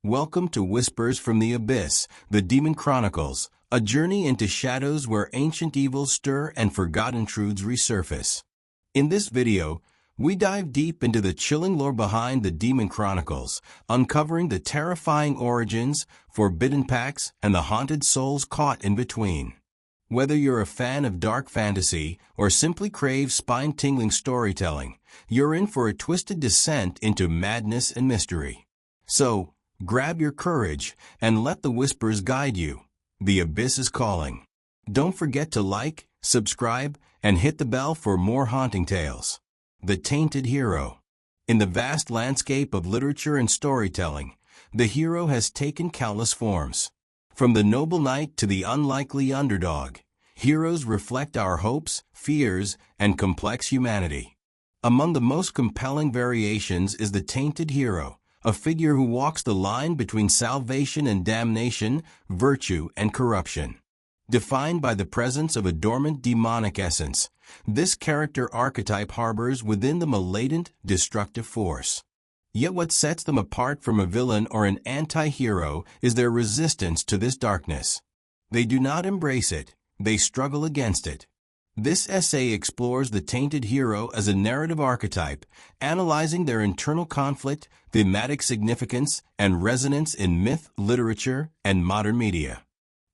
Welcome to Whispers from the Abyss, the Demon Chronicles, a journey into shadows where ancient evils stir and forgotten truths resurface. In this video, we dive deep into the chilling lore behind the Demon Chronicles, uncovering the terrifying origins, forbidden pacts, and the haunted souls caught in between. Whether you're a fan of dark fantasy or simply crave spine-tingling storytelling, you're in for a twisted descent into madness and mystery. So, grab your courage and let the whispers guide you. The Abyss is calling. Don't forget to like, subscribe, and hit the bell for more haunting tales. The Tainted Hero. In the vast landscape of literature and storytelling, the hero has taken countless forms. From the noble knight to the unlikely underdog, heroes reflect our hopes, fears, and complex humanity. Among the most compelling variations is the Tainted Hero, a figure who walks the line between salvation and damnation, virtue and corruption. Defined by the presence of a dormant demonic essence, this character archetype harbors within them a latent, destructive force. Yet what sets them apart from a villain or an anti-hero is their resistance to this darkness. They do not embrace it, they struggle against it. This essay explores the Tainted Hero as a narrative archetype, analyzing their internal conflict, thematic significance, and resonance in myth, literature, and modern media.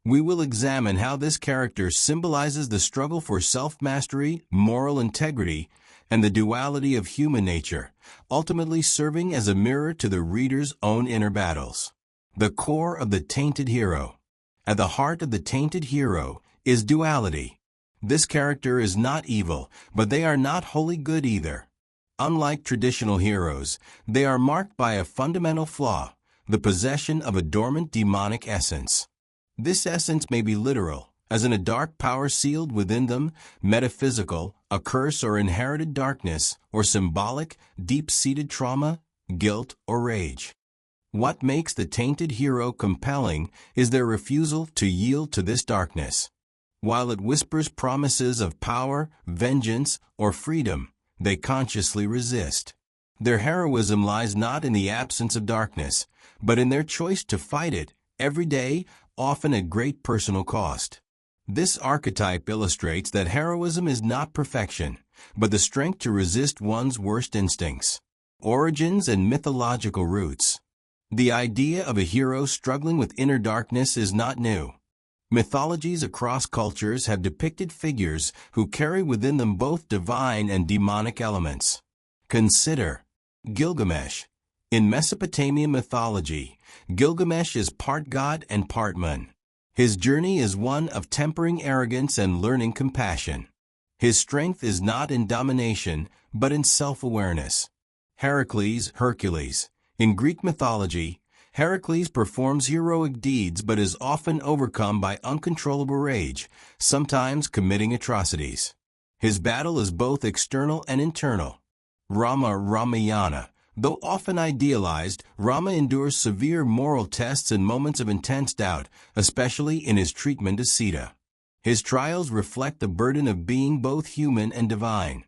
We will examine how this character symbolizes the struggle for self-mastery, moral integrity, and the duality of human nature, ultimately serving as a mirror to the reader's own inner battles. The core of the Tainted Hero. At the heart of the Tainted Hero is duality. This character is not evil, but they are not wholly good either. Unlike traditional heroes, they are marked by a fundamental flaw, the possession of a dormant demonic essence. This essence may be literal, as in a dark power sealed within them, metaphysical, a curse or inherited darkness, or symbolic, deep-seated trauma, guilt, or rage. What makes the Tainted Hero compelling is their refusal to yield to this darkness. While it whispers promises of power, vengeance, or freedom, they consciously resist. Their heroism lies not in the absence of darkness, but in their choice to fight it, every day, often at great personal cost. This archetype illustrates that heroism is not perfection, but the strength to resist one's worst instincts. Origins and mythological roots. The idea of a hero struggling with inner darkness is not new. Mythologies across cultures have depicted figures who carry within them both divine and demonic elements. Consider Gilgamesh. In Mesopotamian mythology, Gilgamesh is part god and part man. His journey is one of tempering arrogance and learning compassion. His strength is not in domination, but in self-awareness. Hercules. In Greek mythology, Heracles performs heroic deeds but is often overcome by uncontrollable rage, sometimes committing atrocities. His battle is both external and internal. Ramayana. Though often idealized, Rama endures severe moral tests and moments of intense doubt, especially in his treatment of Sita. His trials reflect the burden of being both human and divine.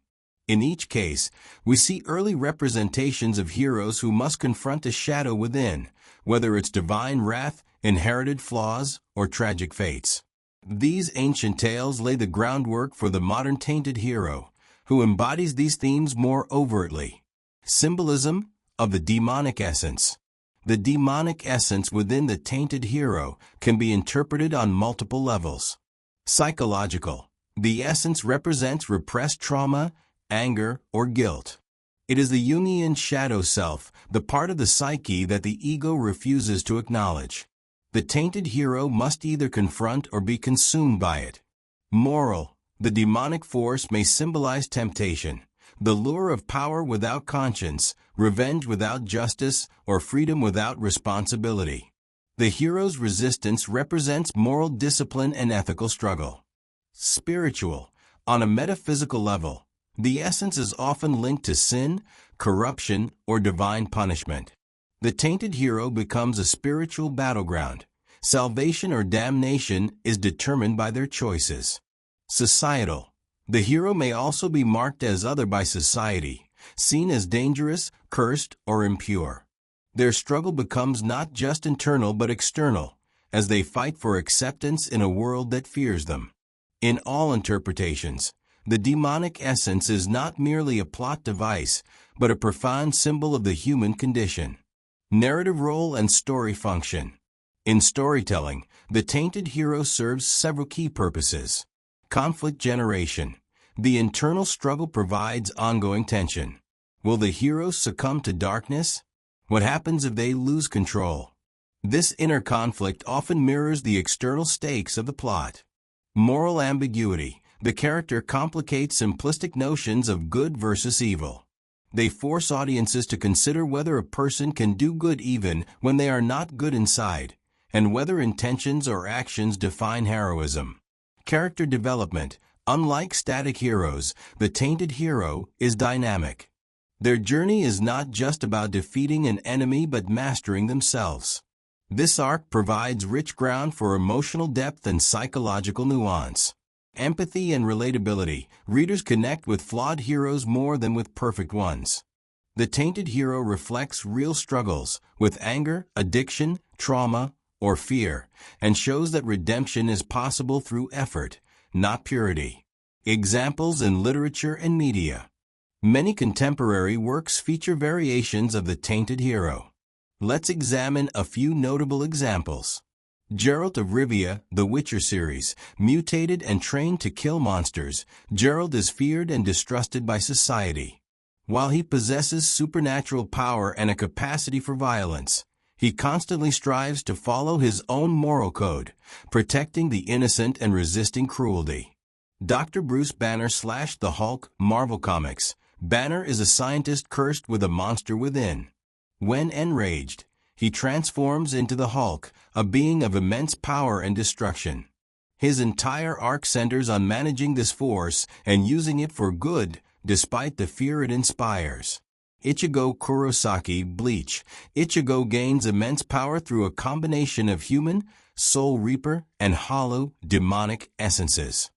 In each case, we see early representations of heroes who must confront a shadow within, whether it's divine wrath, inherited flaws, or tragic fates. These ancient tales lay the groundwork for the modern Tainted Hero, who embodies these themes more overtly. Symbolism of the demonic essence. The demonic essence within the Tainted Hero can be interpreted on multiple levels. Psychological. The essence represents repressed trauma, anger, or guilt. It is the Jungian shadow self, the part of the psyche that the ego refuses to acknowledge. The Tainted Hero must either confront or be consumed by it. Moral. The demonic force may symbolize temptation, the lure of power without conscience, revenge without justice, or freedom without responsibility. The hero's resistance represents moral discipline and ethical struggle. Spiritual. On a metaphysical level, the essence is often linked to sin, corruption, or divine punishment. The Tainted Hero becomes a spiritual battleground. Salvation or damnation is determined by their choices. Societal. The hero may also be marked as other by society, seen as dangerous, cursed, or impure. Their struggle becomes not just internal but external, as they fight for acceptance in a world that fears them. In all interpretations, the demonic essence is not merely a plot device, but a profound symbol of the human condition. Narrative role and story function. In storytelling, the tainted hero serves several key purposes. Conflict generation. The internal struggle provides ongoing tension. Will the hero succumb to darkness? What happens if they lose control? This inner conflict often mirrors the external stakes of the plot. Moral ambiguity. The character complicates simplistic notions of good versus evil. They force audiences to consider whether a person can do good even when they are not good inside, and whether intentions or actions define heroism. Character development. Unlike static heroes, the tainted hero is dynamic. Their journey is not just about defeating an enemy but mastering themselves. This arc provides rich ground for emotional depth and psychological nuance. Empathy and relatability. Readers connect with flawed heroes more than with perfect ones. The tainted hero reflects real struggles with anger, addiction, trauma, or fear, and shows that redemption is possible through effort, not purity. Examples in literature and media. Many contemporary works feature variations of the tainted hero. Let's examine a few notable examples. Geralt of Rivia, The Witcher series. Mutated and trained to kill monsters, Geralt is feared and distrusted by society. While he possesses supernatural power and a capacity for violence, he constantly strives to follow his own moral code, protecting the innocent and resisting cruelty. Dr. Bruce Banner / The Hulk, Marvel Comics. Banner is a scientist cursed with a monster within. When enraged, he transforms into the Hulk, a being of immense power and destruction. His entire arc centers on managing this force and using it for good, despite the fear it inspires. Ichigo Kurosaki, Bleach. Ichigo gains immense power through a combination of human, soul reaper, and hollow, demonic essences.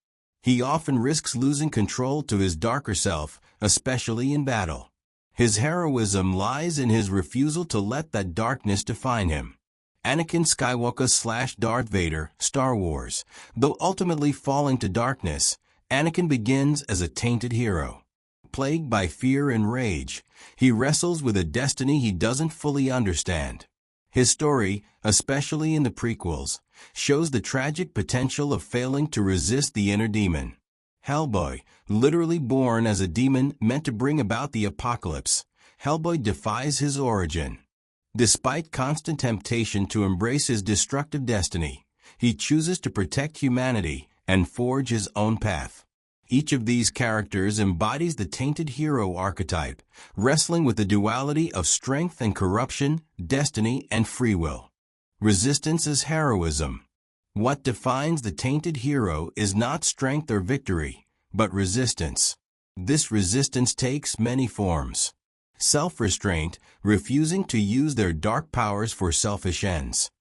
He often risks losing control to his darker self, especially in battle. His heroism lies in his refusal to let that darkness define him. Anakin Skywalker / Darth Vader, Star Wars. Though ultimately falling to darkness, Anakin begins as a tainted hero. Plagued by fear and rage, he wrestles with a destiny he doesn't fully understand. His story, especially in the prequels, shows the tragic potential of failing to resist the inner demon. Hellboy, literally born as a demon meant to bring about the apocalypse, Hellboy defies his origin. Despite constant temptation to embrace his destructive destiny, he chooses to protect humanity and forge his own path. Each of these characters embodies the tainted hero archetype, wrestling with the duality of strength and corruption, destiny and free will. Resistance is heroism. What defines the tainted hero is not strength or victory, but resistance. This resistance takes many forms. Self-restraint, refusing to use their dark powers for selfish ends.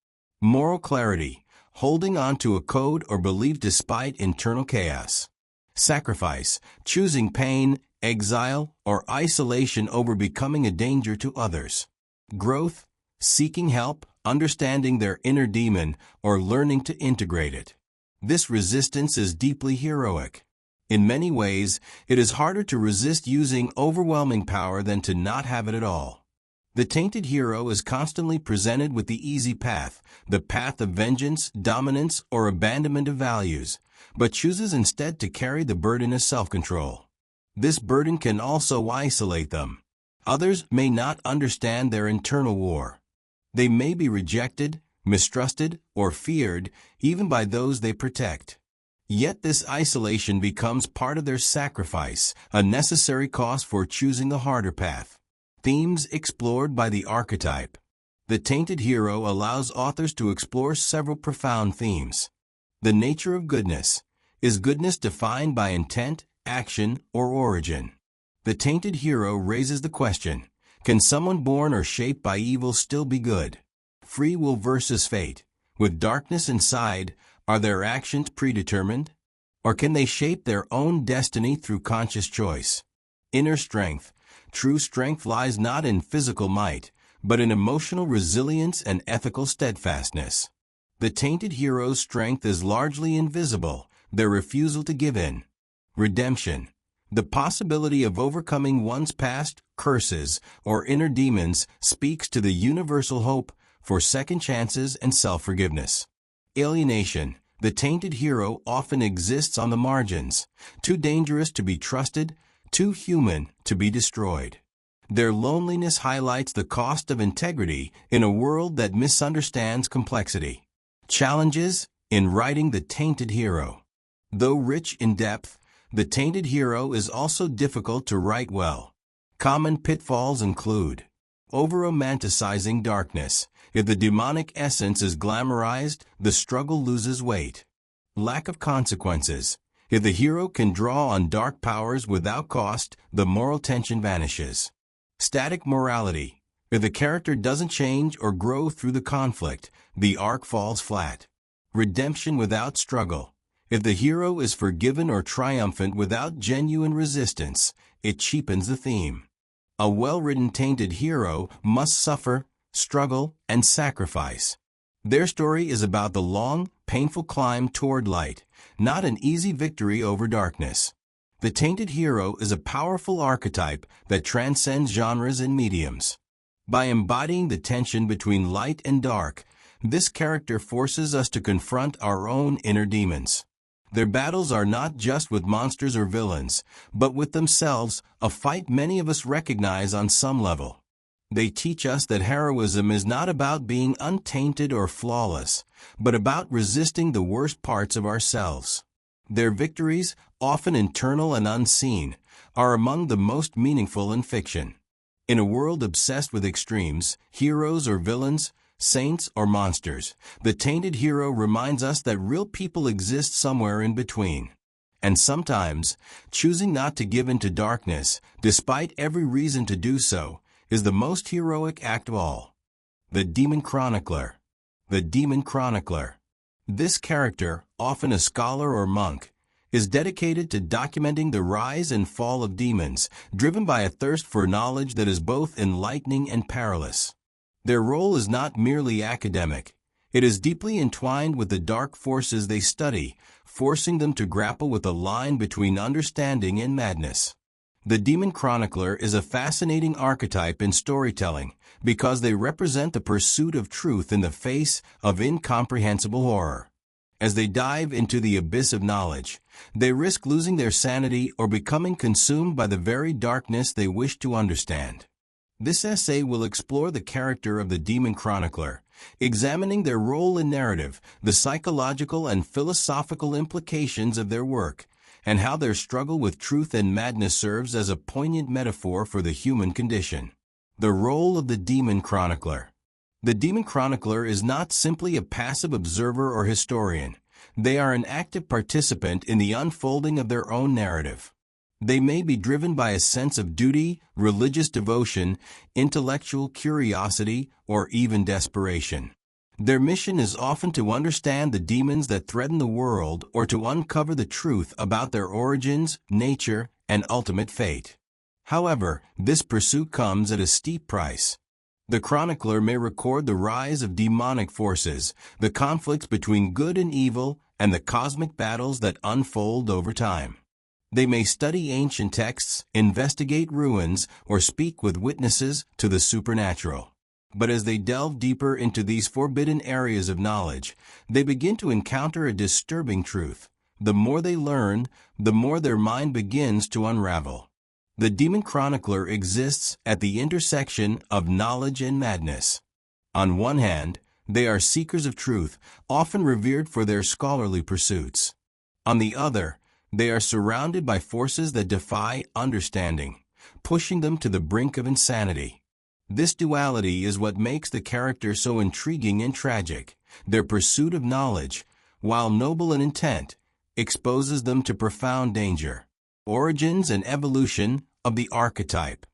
Moral clarity, holding on to a code or belief despite internal chaos. Sacrifice, choosing pain, exile, or isolation over becoming a danger to others. Growth, seeking help, understanding their inner demon, or learning to integrate it. This resistance is deeply heroic. In many ways, it is harder to resist using overwhelming power than to not have it at all. The tainted hero is constantly presented with the easy path, the path of vengeance, dominance, or abandonment of values, but chooses instead to carry the burden of self-control. This burden can also isolate them. Others may not understand their internal war. They may be rejected, mistrusted, or feared, even by those they protect. Yet this isolation becomes part of their sacrifice, a necessary cost for choosing the harder path. Themes explored by the archetype. The tainted hero allows authors to explore several profound themes. The nature of goodness. Is goodness defined by intent, action, or origin? The tainted hero raises the question, can someone born or shaped by evil still be good? Free will versus fate. With darkness inside, are their actions predetermined? Or can they shape their own destiny through conscious choice? Inner strength. True strength lies not in physical might, but in emotional resilience and ethical steadfastness. The tainted hero's strength is largely invisible, their refusal to give in. Redemption. The possibility of overcoming one's past curses or inner demons speaks to the universal hope for second chances and self-forgiveness. Alienation. The tainted hero often exists on the margins, too dangerous to be trusted, too human to be destroyed. Their loneliness highlights the cost of integrity in a world that misunderstands complexity. Challenges in writing the tainted hero. Though rich in depth, the tainted hero is also difficult to write well. Common pitfalls include over-romanticizing darkness. If the demonic essence is glamorized, the struggle loses weight. Lack of consequences. If the hero can draw on dark powers without cost, the moral tension vanishes. Static morality. If the character doesn't change or grow through the conflict, the arc falls flat. Redemption without struggle. If the hero is forgiven or triumphant without genuine resistance, it cheapens the theme. A well-written tainted hero must suffer, struggle, and sacrifice. Their story is about the long, painful climb toward light, not an easy victory over darkness. The tainted hero is a powerful archetype that transcends genres and mediums. By embodying the tension between light and dark, this character forces us to confront our own inner demons. Their battles are not just with monsters or villains, but with themselves, a fight many of us recognize on some level. They teach us that heroism is not about being untainted or flawless, but about resisting the worst parts of ourselves. Their victories, often internal and unseen, are among the most meaningful in fiction. In a world obsessed with extremes, heroes or villains, saints or monsters, the tainted hero reminds us that real people exist somewhere in between. And sometimes, choosing not to give in to darkness, despite every reason to do so, is the most heroic act of all. The Demon Chronicler. The Demon Chronicler. This character, often a scholar or monk, is dedicated to documenting the rise and fall of demons, driven by a thirst for knowledge that is both enlightening and perilous. Their role is not merely academic. It is deeply entwined with the dark forces they study, forcing them to grapple with the line between understanding and madness. The Demon Chronicler is a fascinating archetype in storytelling because they represent the pursuit of truth in the face of incomprehensible horror. As they dive into the abyss of knowledge, they risk losing their sanity or becoming consumed by the very darkness they wish to understand. This essay will explore the character of the Demon Chronicler, examining their role in narrative, the psychological and philosophical implications of their work, and how their struggle with truth and madness serves as a poignant metaphor for the human condition. The role of the Demon Chronicler. The Demon Chronicler is not simply a passive observer or historian. They are an active participant in the unfolding of their own narrative. They may be driven by a sense of duty, religious devotion, intellectual curiosity, or even desperation. Their mission is often to understand the demons that threaten the world or to uncover the truth about their origins, nature, and ultimate fate. However, this pursuit comes at a steep price. The chronicler may record the rise of demonic forces, the conflicts between good and evil, and the cosmic battles that unfold over time. They may study ancient texts, investigate ruins, or speak with witnesses to the supernatural. But as they delve deeper into these forbidden areas of knowledge, they begin to encounter a disturbing truth. The more they learn, the more their mind begins to unravel. The Demon Chronicler exists at the intersection of knowledge and madness. On one hand, they are seekers of truth, often revered for their scholarly pursuits. On the other, they are surrounded by forces that defy understanding, pushing them to the brink of insanity. This duality is what makes the character so intriguing and tragic. Their pursuit of knowledge, while noble in intent, exposes them to profound danger. Origins and evolution of the archetype.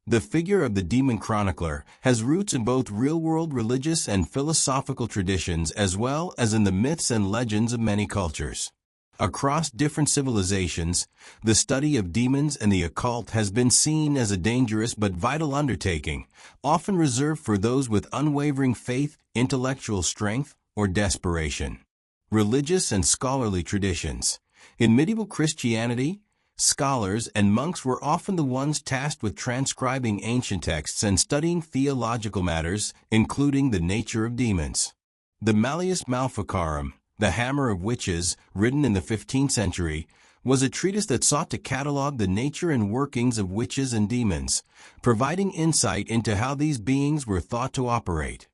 The figure of the Demon Chronicler has roots in both real-world religious and philosophical traditions as well as in the myths and legends of many cultures. Across different civilizations, the study of demons and the occult has been seen as a dangerous but vital undertaking, often reserved for those with unwavering faith, intellectual strength, or desperation. Religious and scholarly traditions. In medieval Christianity, scholars and monks were often the ones tasked with transcribing ancient texts and studying theological matters, including the nature of demons. The Malleus Maleficarum, the Hammer of Witches, written in the 15th century, was a treatise that sought to catalog the nature and workings of witches and demons, providing insight into how these beings were thought to operate.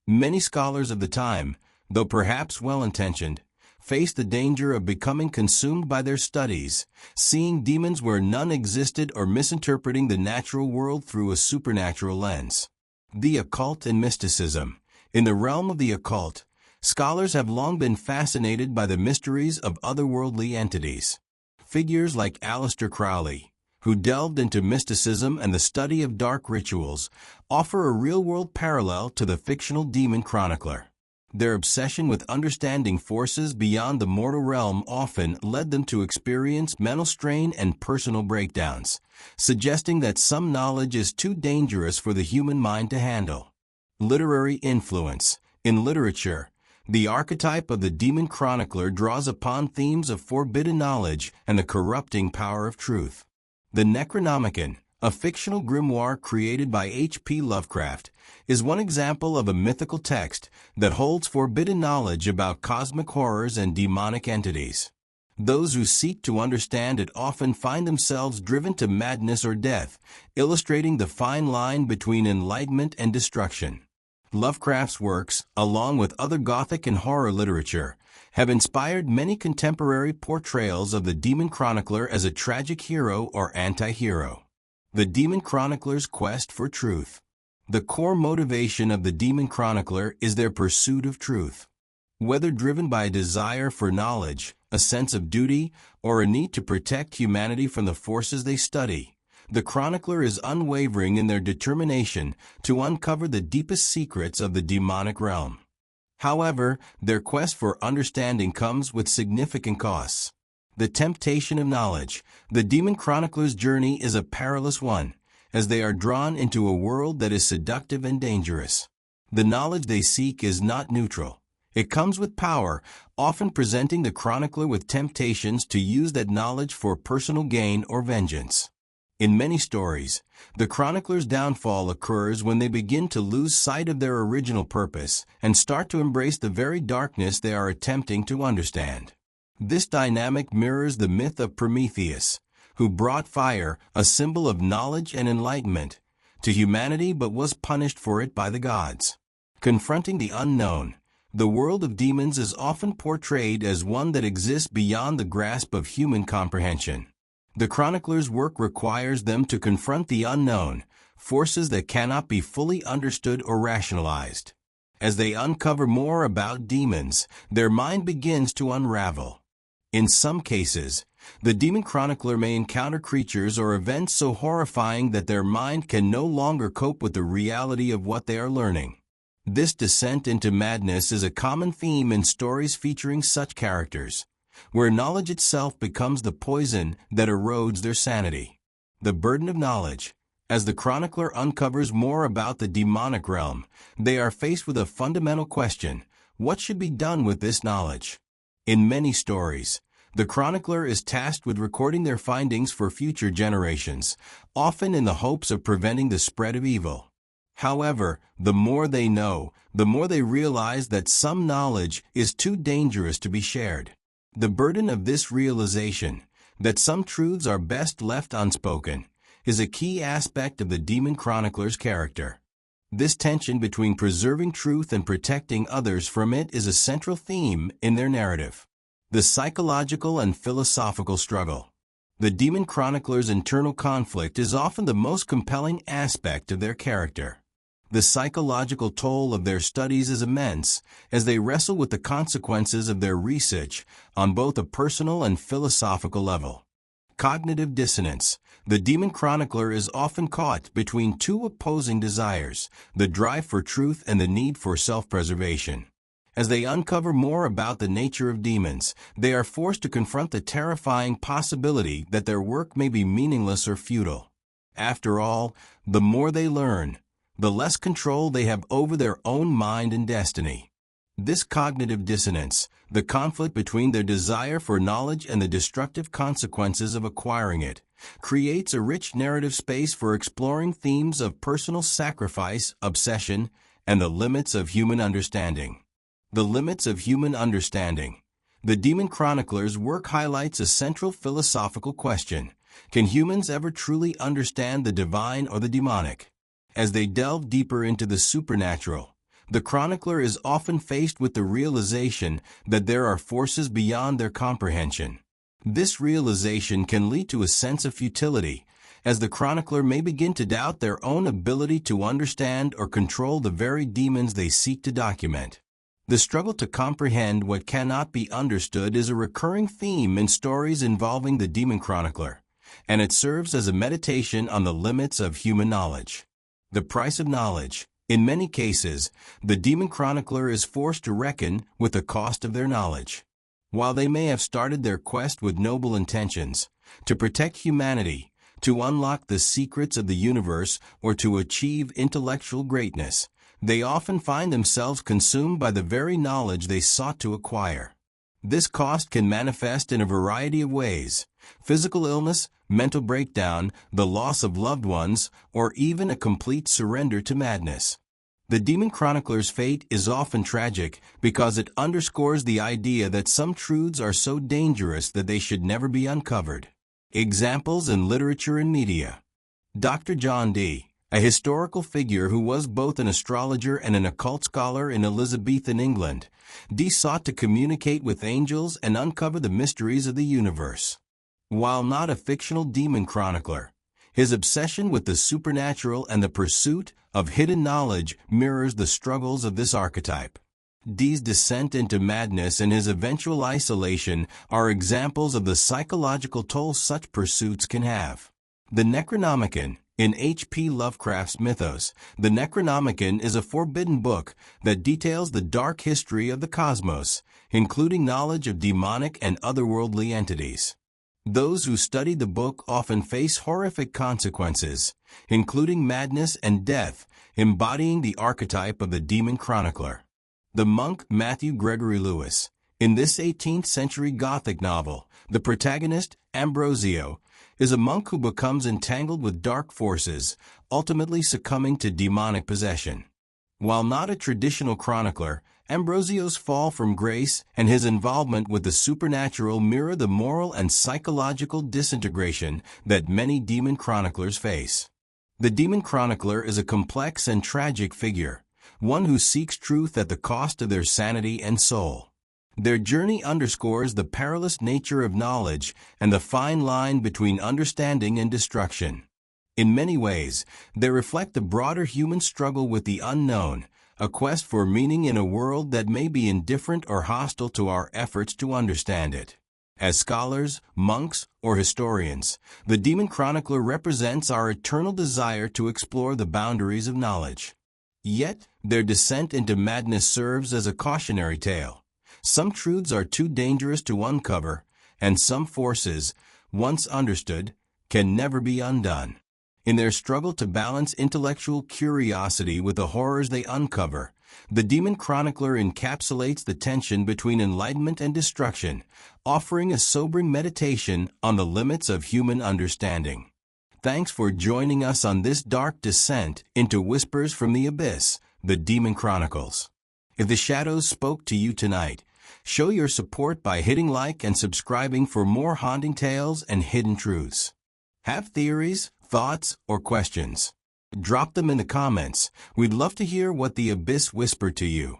Many scholars of the time, though perhaps well-intentioned, faced the danger of becoming consumed by their studies, seeing demons where none existed or misinterpreting the natural world through a supernatural lens. The occult and mysticism. In the realm of the occult, scholars have long been fascinated by the mysteries of otherworldly entities. Figures like Aleister Crowley, who delved into mysticism and the study of dark rituals, offer a real-world parallel to the fictional Demon Chronicler. Their obsession with understanding forces beyond the mortal realm often led them to experience mental strain and personal breakdowns, suggesting that some knowledge is too dangerous for the human mind to handle. Literary influence. In literature, the archetype of the Demon Chronicler draws upon themes of forbidden knowledge and the corrupting power of truth. The Necronomicon, a fictional grimoire created by H.P. Lovecraft, is one example of a mythical text that holds forbidden knowledge about cosmic horrors and demonic entities. Those who seek to understand it often find themselves driven to madness or death, illustrating the fine line between enlightenment and destruction. Lovecraft's works, along with other Gothic and horror literature, have inspired many contemporary portrayals of the Demon Chronicler as a tragic hero or anti-hero. The Demon Chronicler's quest for truth. The core motivation of the Demon Chronicler is their pursuit of truth. Whether driven by a desire for knowledge, a sense of duty, or a need to protect humanity from the forces they study, the Chronicler is unwavering in their determination to uncover the deepest secrets of the demonic realm. However, their quest for understanding comes with significant costs. The temptation of knowledge. The Demon Chronicler's journey is a perilous one, as they are drawn into a world that is seductive and dangerous. The knowledge they seek is not neutral. It comes with power, often presenting the Chronicler with temptations to use that knowledge for personal gain or vengeance. In many stories, the Chronicler's downfall occurs when they begin to lose sight of their original purpose and start to embrace the very darkness they are attempting to understand. This dynamic mirrors the myth of Prometheus, who brought fire, a symbol of knowledge and enlightenment, to humanity but was punished for it by the gods. Confronting the unknown. The world of demons is often portrayed as one that exists beyond the grasp of human comprehension. The Chronicler's work requires them to confront the unknown, forces that cannot be fully understood or rationalized. As they uncover more about demons, their mind begins to unravel. In some cases, the Demon Chronicler may encounter creatures or events so horrifying that their mind can no longer cope with the reality of what they are learning. This descent into madness is a common theme in stories featuring such characters, where knowledge itself becomes the poison that erodes their sanity. The burden of knowledge. As the Chronicler uncovers more about the demonic realm, they are faced with a fundamental question: what should be done with this knowledge? In many stories, the Chronicler is tasked with recording their findings for future generations, often in the hopes of preventing the spread of evil. However, the more they know, the more they realize that some knowledge is too dangerous to be shared. The burden of this realization, that some truths are best left unspoken, is a key aspect of the Demon Chronicler's character. This tension between preserving truth and protecting others from it is a central theme in their narrative. The psychological and philosophical struggle. The Demon Chronicler's internal conflict is often the most compelling aspect of their character. The psychological toll of their studies is immense, as they wrestle with the consequences of their research on both a personal and philosophical level. Cognitive dissonance. The Demon Chronicler is often caught between two opposing desires, the drive for truth and the need for self-preservation. As they uncover more about the nature of demons, they are forced to confront the terrifying possibility that their work may be meaningless or futile. After all, the more they learn, the less control they have over their own mind and destiny. This cognitive dissonance, the conflict between their desire for knowledge and the destructive consequences of acquiring it, creates a rich narrative space for exploring themes of personal sacrifice, obsession, and the limits of human understanding. The limits of human understanding. The Demon Chronicles' work highlights a central philosophical question. Can humans ever truly understand the divine or the demonic? As they delve deeper into the supernatural, the chronicler is often faced with the realization that there are forces beyond their comprehension. This realization can lead to a sense of futility, as the chronicler may begin to doubt their own ability to understand or control the very demons they seek to document. The struggle to comprehend what cannot be understood is a recurring theme in stories involving the Demon Chronicler, and it serves as a meditation on the limits of human knowledge. The price of knowledge. In many cases, the Demon Chronicler is forced to reckon with the cost of their knowledge. While they may have started their quest with noble intentions, to protect humanity, to unlock the secrets of the universe, or to achieve intellectual greatness, they often find themselves consumed by the very knowledge they sought to acquire. This cost can manifest in a variety of ways: physical illness, mental breakdown, the loss of loved ones, or even a complete surrender to madness. The Demon Chronicler's fate is often tragic because it underscores the idea that some truths are so dangerous that they should never be uncovered. Examples in literature and media. Dr. John Dee, a historical figure who was both an astrologer and an occult scholar in Elizabethan England, Dee sought to communicate with angels and uncover the mysteries of the universe. While not a fictional demon chronicler, his obsession with the supernatural and the pursuit of hidden knowledge mirrors the struggles of this archetype. Dee's descent into madness and his eventual isolation are examples of the psychological toll such pursuits can have. The Necronomicon. In H.P. Lovecraft's mythos, the Necronomicon is a forbidden book that details the dark history of the cosmos, including knowledge of demonic and otherworldly entities. Those who study the book often face horrific consequences, including madness and death, embodying the archetype of the Demon Chronicler. The monk Matthew Gregory Lewis. In this 18th-century Gothic novel, the protagonist, Ambrosio, is a monk who becomes entangled with dark forces, ultimately succumbing to demonic possession. While not a traditional chronicler, Ambrosio's fall from grace and his involvement with the supernatural mirror the moral and psychological disintegration that many demon chroniclers face. The Demon Chronicler is a complex and tragic figure, one who seeks truth at the cost of their sanity and soul. Their journey underscores the perilous nature of knowledge and the fine line between understanding and destruction. In many ways, they reflect the broader human struggle with the unknown, a quest for meaning in a world that may be indifferent or hostile to our efforts to understand it. As scholars, monks, or historians, the Demon Chronicler represents our eternal desire to explore the boundaries of knowledge. Yet, their descent into madness serves as a cautionary tale. Some truths are too dangerous to uncover, and some forces, once understood, can never be undone. In their struggle to balance intellectual curiosity with the horrors they uncover, the Demon Chronicler encapsulates the tension between enlightenment and destruction, offering a sobering meditation on the limits of human understanding. Thanks for joining us on this dark descent into Whispers from the Abyss, the Demon Chronicles. If the shadows spoke to you tonight, show your support by hitting like and subscribing for more haunting tales and hidden truths. Have theories, thoughts, or questions? Drop them in the comments. We'd love to hear what the Abyss whispered to you.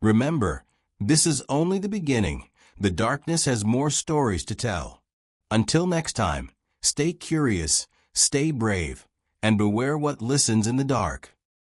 Remember, this is only the beginning. The darkness has more stories to tell. Until next time, stay curious, stay brave, and beware what listens in the dark.